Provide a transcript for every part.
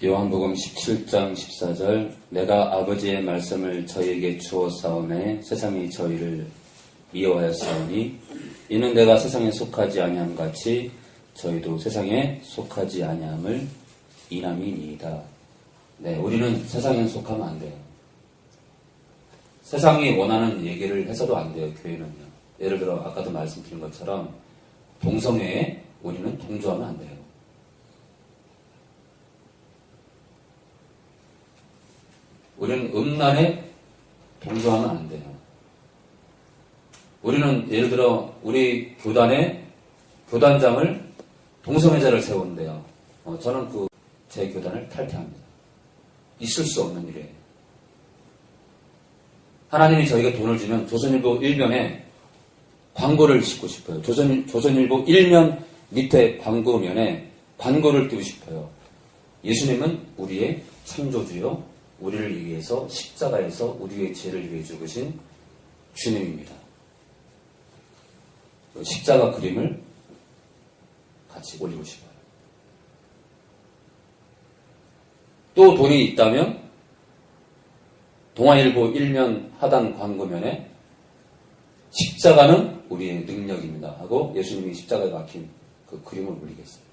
요한복음 17장 14절 내가 아버지의 말씀을 저희에게 주었사오매 세상이 저희를 미워하였사오니 이는 내가 세상에 속하지 아니함 같이 저희도 세상에 속하지 아니함을 인함이니이다. 네, 우리는 세상에 속하면 안 돼요. 세상이 원하는 얘기를 해서도 안 돼요. 교회는요. 예를 들어 아까도 말씀드린 것처럼 동성애에 우리는 동조하면 안 돼요. 우리는 음란에 동조하면 안 돼요. 우리는 예를 들어 우리 교단에 교단장을 동성애자를 세운대요. 저는 제 교단을 탈퇴합니다. 있을 수 없는 일이에요. 하나님이 저희가 돈을 주면 조선일보 1면에 광고를 싣고 싶어요. 조선일보 1면 밑에 광고면에 광고를 띄우고 싶어요. 예수님은 우리의 창조주요. 우리를 위해서 십자가에서 우리의 죄를 위해 죽으신 주님입니다. 십자가 그림을 같이 올리고 싶어요. 또 돈이 있다면 동아일보 1면 하단 광고면에 십자가는 우리의 능력입니다 하고 예수님이 십자가에 박힌 그 그림을 올리겠어요.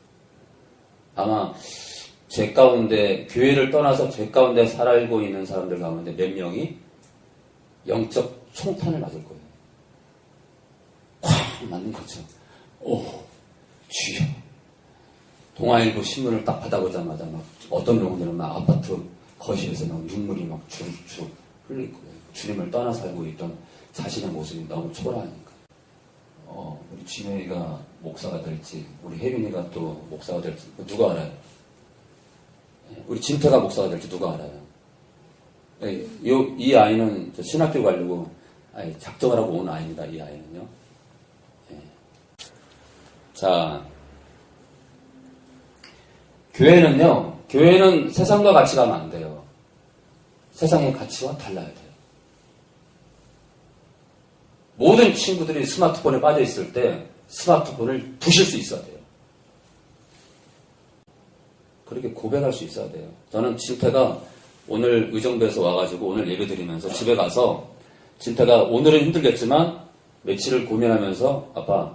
아마 죄 가운데, 교회를 떠나서 죄 가운데 살고 있는 사람들 가운데 몇 명이 영적 총탄을 맞을 거예요. 쾅! 맞는 거죠. 오, 주여. 동아일보 신문을 딱 받아보자마자 막 어떤 경우들은 막 아파트 거실에서 막 눈물이 막 주룩주룩 흘릴 거예요. 주님을 떠나 살고 있던 자신의 모습이 너무 초라하니까. 우리 진혜이가 목사가 될지, 우리 혜빈이가 또 목사가 될지, 누가 알아요? 우리 진태가 목사가 될지 누가 알아요? 이 아이는 신학교 가려고 작정을 하고 온 아이입니다. 이 아이는요. 자, 교회는 세상과 같이 가면 안 돼요. 세상의 가치와 달라야 돼요. 모든 친구들이 스마트폰에 빠져 있을 때 스마트폰을 부실 수 있어야 돼요. 그렇게 고백할 수 있어야 돼요. 저는 진태가 오늘 의정부에서 와가지고 오늘 예배 드리면서 집에 가서 진태가 오늘은 힘들겠지만 며칠을 고민하면서 아빠,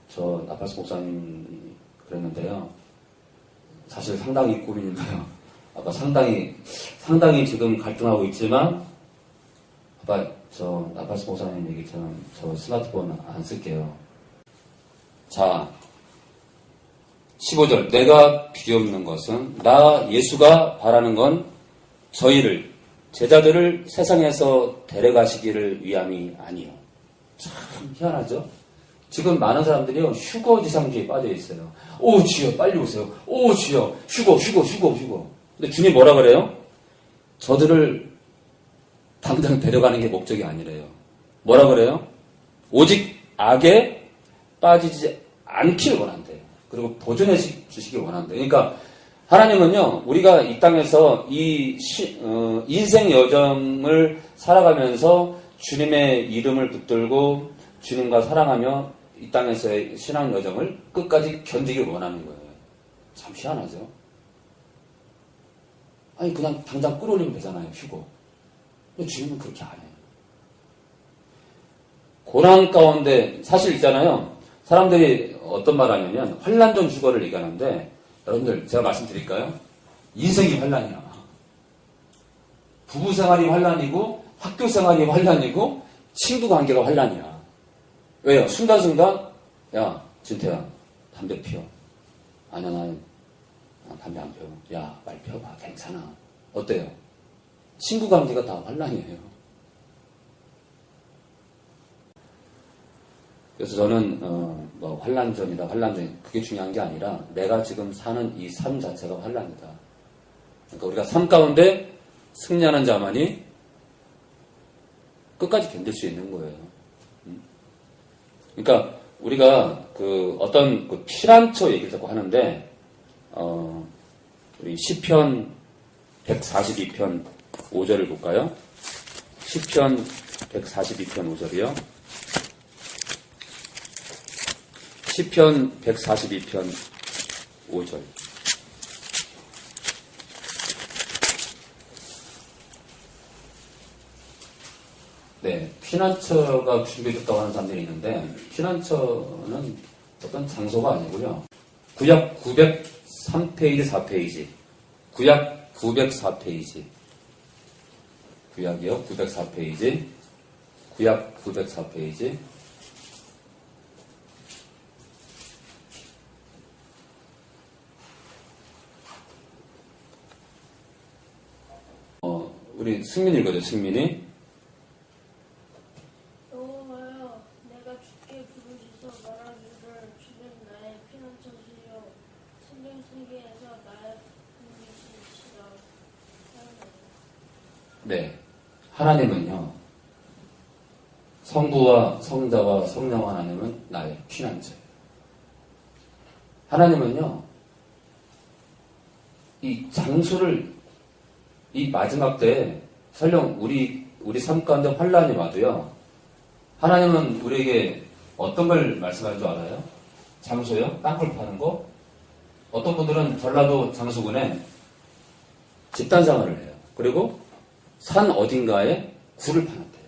저 나팔스 목사님이 그랬는데요. 사실 상당히 고민인데요. 아빠 상당히 지금 갈등하고 있지만 아빠 저 나팔스 목사님 얘기처럼 저 스마트폰 안 쓸게요. 자, 15절 내가 비옵는 것은 나 예수가 바라는 건 저희를 제자들을 세상에서 데려가시기를 위함이 아니요. 참 희한하죠. 지금 많은 사람들이요 휴거지상주의에 빠져 있어요. 오 주여 빨리 오세요. 오 주여 휴거. 근데 주님 뭐라 그래요? 저들을 당장 데려가는 게 목적이 아니래요. 뭐라 그래요? 오직 악에 빠지지 않기를 원한대요. 그리고 보존해 주시길 원한대요. 그러니까 하나님은요 우리가 이 땅에서 이 인생 여정을 살아가면서 주님의 이름을 붙들고 주님과 사랑하며 이 땅에서의 신앙 여정을 끝까지 견디길 원하는 거예요. 참 희한하죠? 아니 그냥 당장 끌어올리면 되잖아요. 휴고. 근데 주님은 그렇게 안 해요. 고난 가운데 사실 있잖아요. 사람들이 어떤 말 하냐면 환난전 휴거를 얘기하는데 여러분들 제가 말씀드릴까요? 인생이 환난이야. 부부생활이 환난이고 학교생활이 환난이고 친구관계가 환난이야. 왜요? 순간순간 야 진태야 담배 피워. 아니야 나 담배 안 피워. 야 빨리 피워봐. 괜찮아. 어때요? 친구관계가 다 환난이에요. 그래서 저는 환난전이다 환난전 그게 중요한 게 아니라 내가 지금 사는 이 삶 자체가 환난이다. 그러니까 우리가 삶 가운데 승리하는 자만이 끝까지 견딜 수 있는 거예요. 그러니까 우리가 어떤 피란처 얘기를 자꾸 하는데 우리 시편 142편 5절을 볼까요? 시편 142편 5절이요. 시편 142편 5절. 네, 피난처가 준비됐다고 하는 사람들이 있는데, 피난처는 어떤 장소가 아니고요. 구약 903페이지, 4페이지. 구약 904페이지. 구약이요, 904페이지. 구약 904페이지. 우리 승민이 읽어줘, 승민이. 여호와여, 내가 주께 부르짖어 말하기를 주는 나의 피난처시요 생명 세계에서 나의 분깃이시라. 네. 하나님은요, 성부와 성자와 성령 하나님은 나의 피난처예요. 하나님은요, 이 장소를 이 마지막 때에 설령 우리 삶 가운데 환란이 와도요, 하나님은 우리에게 어떤 걸 말씀하는 줄 알아요? 장소요? 땅굴 파는 거? 어떤 분들은 전라도 장수군에 집단생활을 해요. 그리고 산 어딘가에 굴을 파놨대요.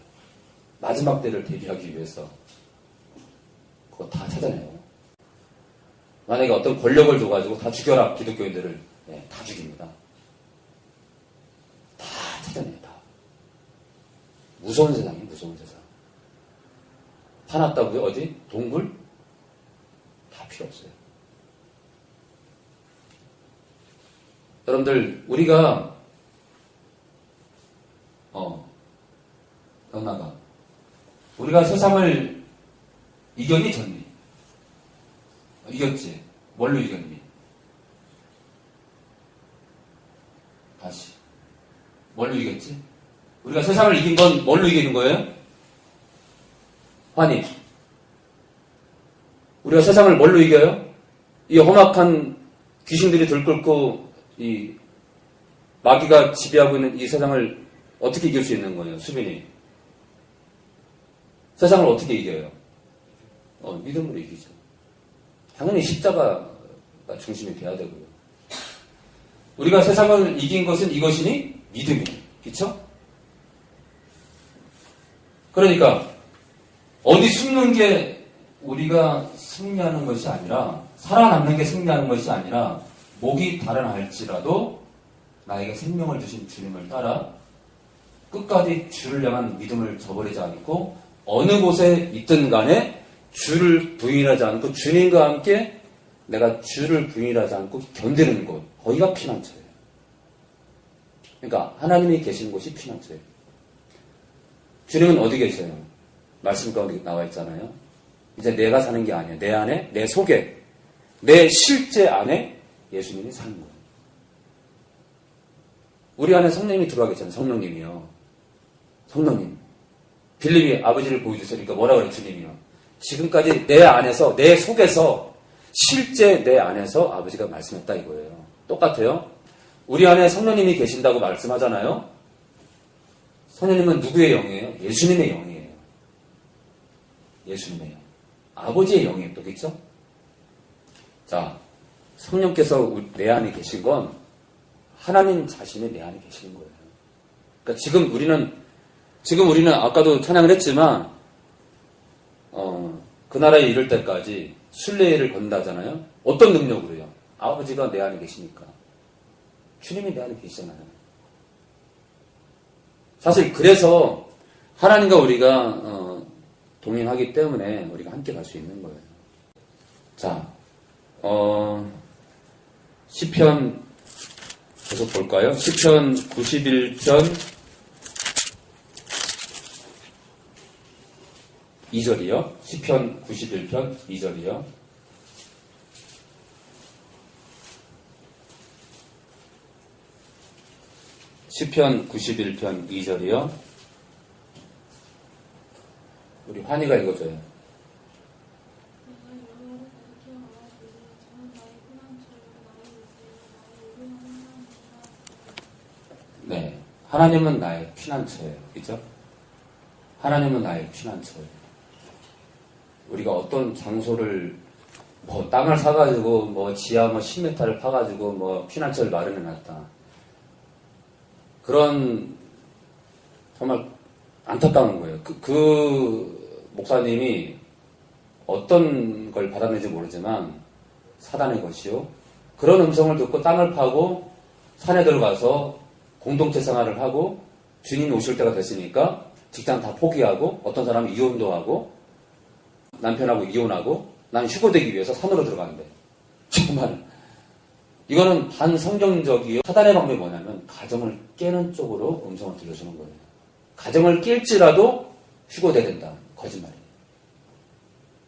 마지막 때를 대비하기 위해서. 그거 다 찾아내요. 만약에 어떤 권력을 줘가지고 다 죽여라, 기독교인들을. 네, 다 죽입니다. 다 찾아내요, 다. 무서운 세상이에요, 무서운 세상. 파놨다고요? 어디? 동굴? 다 필요 없어요. 여러분들, 우리가, 영나가. 우리가 세상을 이겼니, 졌니? 이겼지. 뭘로 이겼니? 다시. 뭘로 이겼지? 우리가 세상을 이긴 건 뭘로 이기는 거예요? 환희. 우리가 세상을 뭘로 이겨요? 이 험악한 귀신들이 들끓고 이 마귀가 지배하고 있는 이 세상을 어떻게 이길 수 있는 거예요? 수빈이. 세상을 어떻게 이겨요? 믿음으로 이기죠. 당연히 십자가가 중심이 돼야 되고요. 우리가 세상을 이긴 것은 이것이니 믿음이에요. 그렇죠? 그러니까 어디 숨는 게 우리가 승리하는 것이 아니라, 살아남는 게 승리하는 것이 아니라, 목이 달아날지라도 나에게 생명을 주신 주님을 따라 끝까지 주를 향한 믿음을 저버리지 않고 어느 곳에 있든 간에 주를 부인하지 않고 주님과 함께 내가 주를 부인하지 않고 견디는 곳, 거기가 피난처예요. 그러니까 하나님이 계신 곳이 피난처예요. 주님은 어디 계세요? 말씀 가운데 나와 있잖아요. 이제 내가 사는 게 아니에요. 내 안에, 내 속에, 내 실제 안에 예수님이 사는 거예요. 우리 안에 성령님이 들어와 계잖아요. 성령님이요. 성령님. 빌립이 아버지를 보여주시니까 뭐라 그래요? 주님이요. 지금까지 내 안에서, 내 속에서, 실제 내 안에서 아버지가 말씀했다 이거예요. 똑같아요. 우리 안에 성령님이 계신다고 말씀하잖아요. 성령님은 누구의 영이에요? 예수님의 영이에요. 예수님의 영. 아버지의 영이에요. 또 그렇죠? 자, 성령께서 내 안에 계신 건 하나님 자신이 내 안에 계시는 거예요. 그러니까 지금 우리는 아까도 찬양을 했지만 그 나라에 이를 때까지 순례를 건다잖아요. 어떤 능력으로요? 아버지가 내 안에 계시니까. 주님이 내 안에 계시잖아요. 사실 그래서 하나님과 우리가 동행하기 때문에 우리가 함께 갈 수 있는 거예요. 자, 시편 계속 볼까요? 시편 91편 2절이요. 시편 91편 2절이요. 시편 91편 2절이요. 우리 환희가 읽어줘요. 네, 하나님은 나의 피난처예요. 그죠? 하나님은 나의 피난처예요. 우리가 어떤 장소를 땅을 사가지고 지하 10m를 파가지고 피난처를 마련해놨다. 그런 정말 안타까운 거예요. 그 목사님이 어떤 걸 받았는지 모르지만 사단의 것이요. 그런 음성을 듣고 땅을 파고 산에 들어가서 공동체 생활을 하고 주님이 오실 때가 됐으니까 직장 다 포기하고 어떤 사람은 이혼도 하고 남편하고 이혼하고 난 휴고되기 위해서 산으로 들어가는데 정말 이거는 반성경적이요. 사단의 방법이 뭐냐면 가정을 깨는 쪽으로 음성을 들려주는 거예요. 가정을 낄지라도 휴고돼야 된다. 거짓말이에요.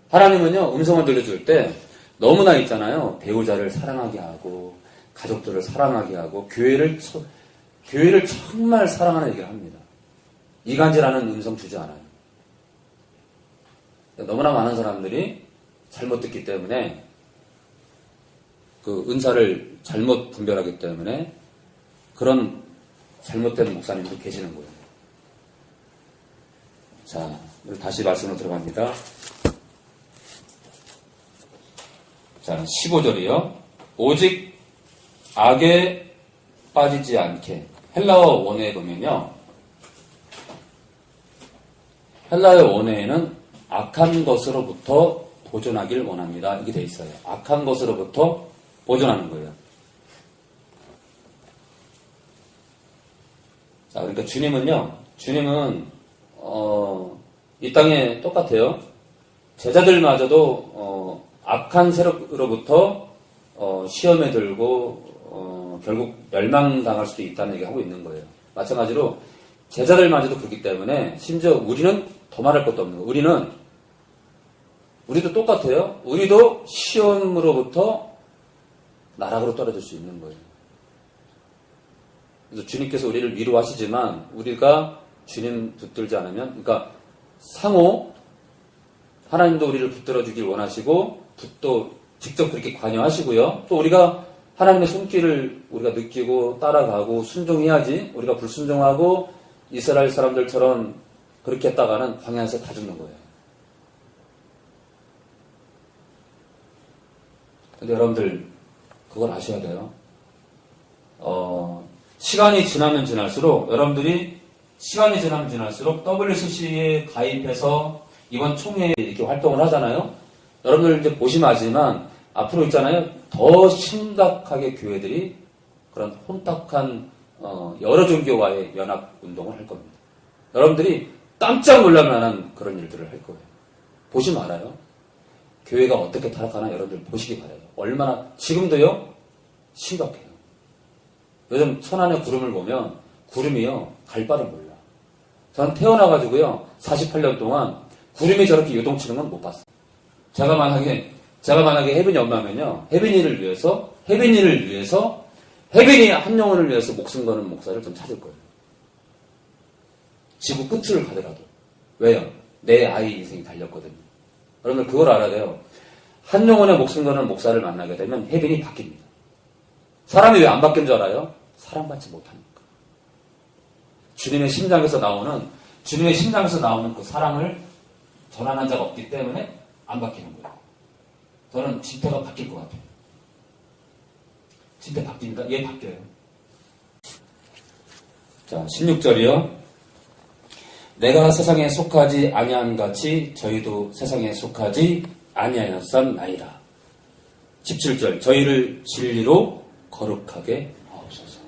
하나님은요, 음성을 들려줄 때 너무나 있잖아요. 배우자를 사랑하게 하고, 가족들을 사랑하게 하고, 교회를 정말 사랑하는 얘기를 합니다. 이간질하는 음성 주지 않아요. 너무나 많은 사람들이 잘못 듣기 때문에, 그 은사를 잘못 분별하기 때문에, 그런 잘못된 목사님도 계시는 거예요. 자, 다시 말씀으로 들어갑니다. 자, 15절이요. 오직 악에 빠지지 않게. 헬라어 원어에 보면요. 헬라어 원어에는 악한 것으로부터 보존하길 원합니다. 이게 돼 있어요. 악한 것으로부터 보존하는 거예요. 자, 그러니까 주님은 이 땅에 똑같아요. 제자들마저도 악한 세력으로부터 시험에 들고 결국 멸망당할 수도 있다는 얘기를 하고 있는 거예요. 마찬가지로 제자들마저도 그렇기 때문에 심지어 우리는 더 말할 것도 없는 거예요. 우리도 똑같아요. 우리도 시험으로부터 나락으로 떨어질 수 있는 거예요. 그래서 주님께서 우리를 위로하시지만 우리가 주님 붙들지 않으면, 그러니까 상호 하나님도 우리를 붙들어 주길 원하시고 또 직접 그렇게 관여하시고요. 또 우리가 하나님의 손길을 우리가 느끼고 따라가고 순종해야지. 우리가 불순종하고 이스라엘 사람들처럼 그렇게 했다가는 광야에서 다 죽는 거예요. 근데 여러분들 그걸 아셔야 돼요. 시간이 지나면 지날수록 여러분들이 시간이 지나면 지날수록 WCC에 가입해서 이번 총회에 이렇게 활동을 하잖아요. 여러분들 이제 보시면 아시지만 앞으로 있잖아요. 더 심각하게 교회들이 그런 혼탁한 여러 종교와의 연합 운동을 할 겁니다. 여러분들이 깜짝 놀랄 만한 그런 일들을 할 거예요. 보시면 알아요. 교회가 어떻게 타락하나 여러분들 보시기 바라요. 얼마나 지금도요 심각해요. 요즘 천안의 구름을 보면 구름이요 갈 바를 몰라. 저는 태어나가지고요 48년 동안 구름이 저렇게 요동치는 건 못 봤어요. 제가 만약에 혜빈이 엄마면요 혜빈이를 위해서 혜빈이 한 영혼을 위해서 목숨 거는 목사를 좀 찾을 거예요. 지구 끝을 가더라도. 왜요? 내 아이 인생이 달렸거든요. 여러분들 그걸 알아야 돼요. 한 영혼의 목숨 거는 목사를 만나게 되면 혜빈이 바뀝니다. 사람이 왜 안 바뀐 줄 알아요? 사랑받지 못하니까. 주님의 심장에서 나오는 그 사랑을 전하는 자가 없기 때문에 안 바뀌는 거예요. 저는 진태가 바뀔 것 같아요. 진태 바뀝니다. 얘 바뀌어요. 자, 16절이요. 내가 세상에 속하지 아니한 같이 저희도 세상에 속하지 아니하였삼나이다. 17절. 저희를 진리로 거룩하게 하옵소서.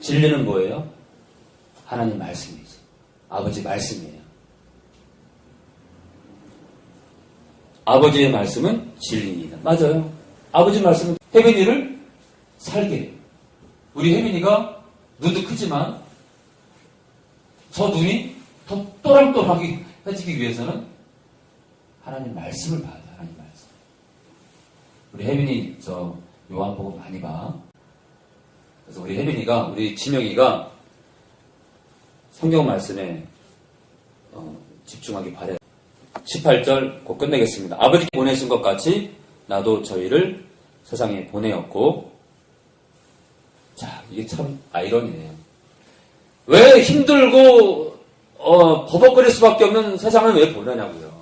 진리는 뭐예요? 하나님 말씀이지. 아버지 말씀이에요. 아버지의 말씀은 진리입니다. 맞아요. 아버지 말씀은 혜빈이를 살게 해요. 우리 혜빈이가 눈도 크지만 저 눈이 더 또랑또랑하게 해지기 위해서는 하나님 말씀을 봐야 돼요. 하나님 말씀. 우리 혜빈이 저 요한복음 많이 봐. 그래서 우리 혜빈이가, 우리 진영이가 성경 말씀에 집중하기 바래요. 18절 곧 끝내겠습니다. 아버지께 보내신 것 같이 나도 저희를 세상에 보내었고. 자, 이게 참 아이러니네요. 왜 힘들고 버벅거릴 수밖에 없는 세상을 왜 보내냐고요.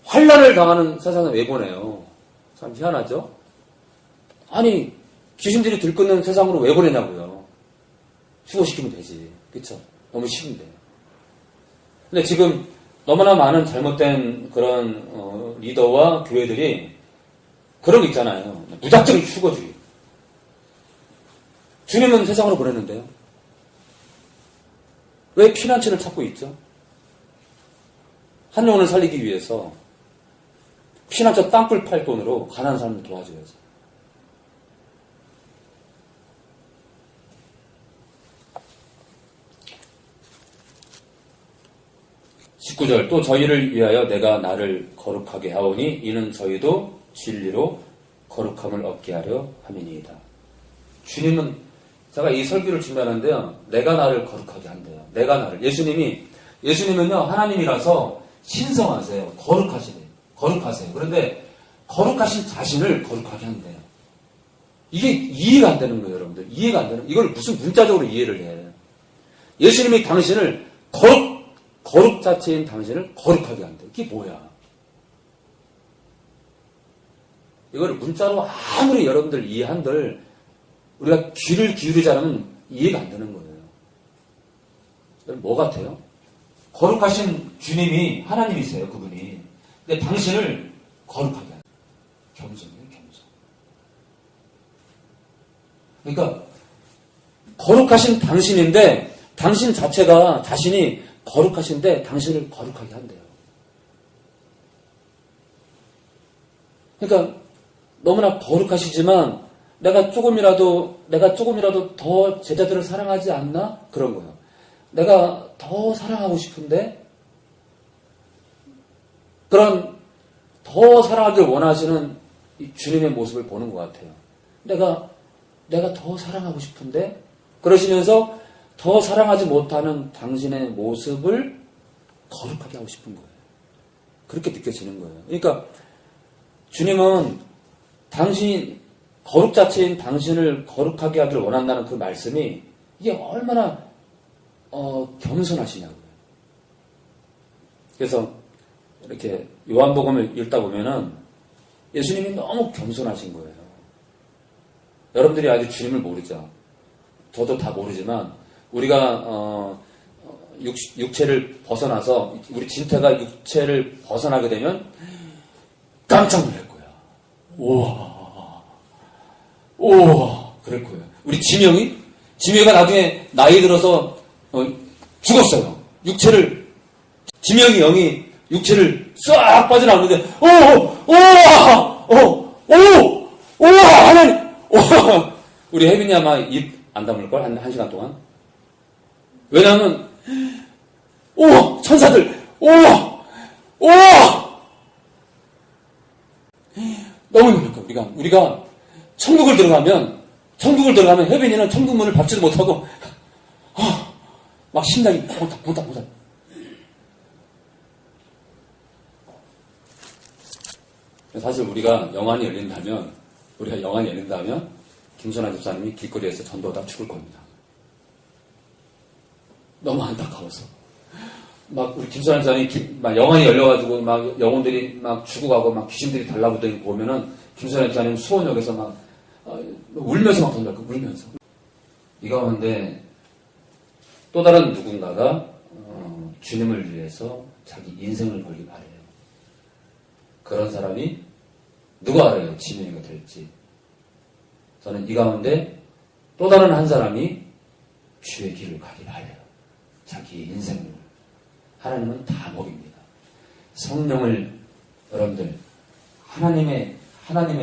환난을 당하는 세상을 왜 보내요. 참 희한하죠. 아니 귀신들이 들끓는 세상으로 왜 보내냐고요. 추구시키면 되지. 그쵸? 너무 쉬운데. 근데 지금 너무나 많은 잘못된 그런 리더와 교회들이 그런 거 있잖아요. 무작정 추구주의. 주님은 세상으로 보냈는데요. 왜 피난처를 찾고 있죠? 한 영혼을 살리기 위해서 피난처 땅굴 팔 돈으로 가난한 사람을 도와줘야죠. 19절 또 저희를 위하여 내가 나를 거룩하게 하오니 이는 저희도 진리로 거룩함을 얻게 하려 함이니이다. 주님은 제가 이 설교를 준비하는데요. 내가 나를 거룩하게 한대요. 내가 나를. 예수님은요 하나님이라서 신성하세요. 거룩하세요. 그런데 거룩하신 자신을 거룩하게 한대요. 이게 이해가 안 되는 거예요, 여러분들. 이해가 안 되는. 이걸 무슨 문자적으로 이해를 해. 예수님이 당신을 거룩 자체인 당신을 거룩하게 한대요. 이게 뭐야? 이걸 문자로 아무리 여러분들 이해한들 우리가 귀를 기울이지 않으면 이해가 안 되는 거예요. 뭐 같아요? 거룩하신 주님이 하나님이세요, 그분이. 근데 당신을 거룩하게 하는 겸손이에요, 겸손. 그러니까 거룩하신 당신인데 당신 자체가 자신이 거룩하신데 당신을 거룩하게 한대요. 그러니까 너무나 거룩하시지만 내가 조금이라도 더 제자들을 사랑하지 않나? 그런 거예요. 내가 더 사랑하고 싶은데 그런 더 사랑하길 원하시는 이 주님의 모습을 보는 것 같아요. 내가 더 사랑하고 싶은데 그러시면서 더 사랑하지 못하는 당신의 모습을 거룩하게 하고 싶은 거예요. 그렇게 느껴지는 거예요. 그러니까 주님은 거룩 자체인 당신을 거룩하게 하기를 원한다는 그 말씀이 이게 얼마나 겸손하시냐고요. 그래서 이렇게 요한복음을 읽다 보면은 예수님이 너무 겸손하신 거예요. 여러분들이 아직 주님을 모르죠. 저도 다 모르지만 우리가 육체를 벗어나서 우리 진태가 육체를 벗어나게 되면 깜짝 놀랄 거야. 우와 그럴 거예요. 우리 지명이가 나중에 나이 들어서 죽었어요. 지명이 영이 육체를 싹 빠져나오는데 하나님 우리 혜빈이 아마 입 안 다물걸 한 시간 동안. 왜냐하면 천사들 너무 놀랄 거예요. 우리가 천국을 들어가면 혜빈이는 천국 문을 밟지도 못하고 막 심장이 콩닥. 사실 우리가 영안이 열린다면 김선아 집사님이 길거리에서 전도하다 죽을 겁니다. 너무 안타까워서. 막 우리 김선아 집사님이 막 영안이 열려가지고 막 영혼들이 막 죽어가고 막 귀신들이 달라붙더니 보면은 김선아 집사님 수원역에서 막 울면서 막 던져요. 울면서. 이 가운데 또 다른 누군가가 주님을 위해서 자기 인생을 걸기 바래요. 그런 사람이 누가 알아요? 지명이가 될지. 저는 이 가운데 또 다른 한 사람이 주의 길을 가기 바래요. 자기 인생을. 하나님은 다 먹입니다. 성령을 여러분들 하나님의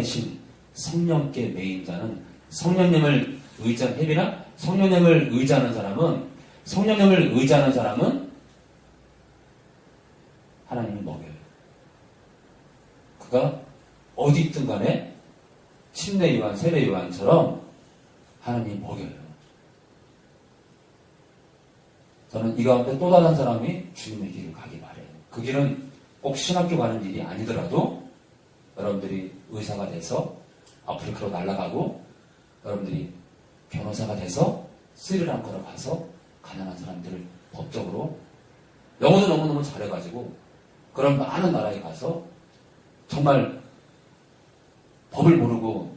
신 성령께 매인 자는 성령님을 의지하는 혜비나 성령님을 의지하는 사람은 하나님이 먹여요. 그가 어디 있든 간에 침례 요한, 세례 요한처럼 하나님이 먹여요. 저는 이 가운데 또 다른 사람이 주님의 길을 가기 바래요. 그 길은 꼭 신학교 가는 일이 아니더라도 여러분들이 의사가 돼서 아프리카로 날아가고 여러분들이 변호사가 돼서 스리랑카로 가서 가난한 사람들을 법적으로 영어도 너무너무 잘해가지고 그런 많은 나라에 가서 정말 법을 모르고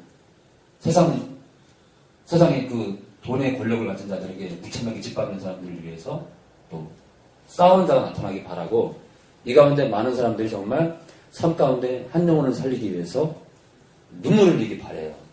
세상의 그 돈의 권력을 가진 자들에게 무참하게 짓밟는 사람들을 위해서 또 싸우는 자가 나타나기 바라고 이 가운데 많은 사람들이 정말 삶 가운데 한 영혼을 살리기 위해서 눈물을 흘리기 바래요.